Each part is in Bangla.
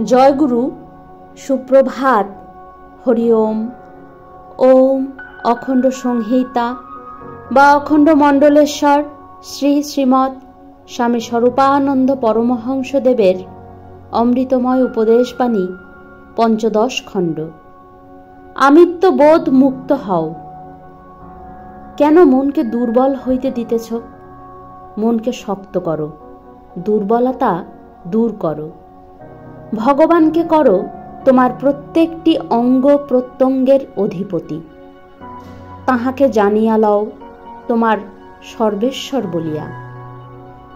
জয়গুরু, সুপ্রভাত। হরি ওম। ওম অখণ্ড সংহিতা বা অখণ্ড মণ্ডলেশ্বর শ্রী শ্রীমৎ স্বামী স্বরূপানন্দ পরমহংসদেবের অমৃতময় উপদেশবাণী, পঞ্চদশ খণ্ড। আমিত্ববোধ মুক্ত হও। কেন মনকে দুর্বল হইতে দিতেছ? মনকে শক্ত করো, দুর্বলতা দূর করো। ভগবানকে করো তোমার প্রত্যেকটি অঙ্গ প্রত্যঙ্গের অধিপতি। তাহাকে জানিয়া লও তোমার সর্বেশ্বর বলিয়া।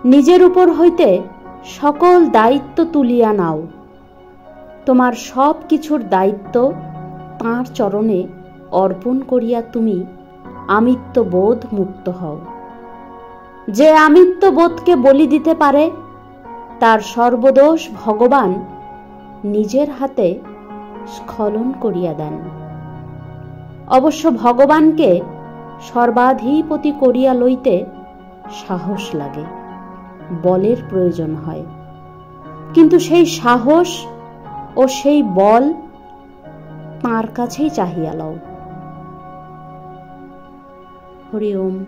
নিজের উপর হইতে সকল দায়িত্ব তুলিয়া নাও। তোমার সব কিছুর দায়িত্ব তাঁর চরণে অর্পণ করিয়া তুমি আমিত্ববোধ মুক্ত হও। যে আমিত্ববোধকে বলি দিতে পারে, তার সর্বদোষ ভগবান নিজের হাতে স্খলন করিয়া দেন। অবশ্য ভগবানকে সর্বাধিপতি করিয়া লইতে সাহস লাগে, বলের প্রয়োজন হয়। কিন্তু সেই সাহস ও সেই বল তাঁর কাছেই চাহিয়া লও। হরি ওম।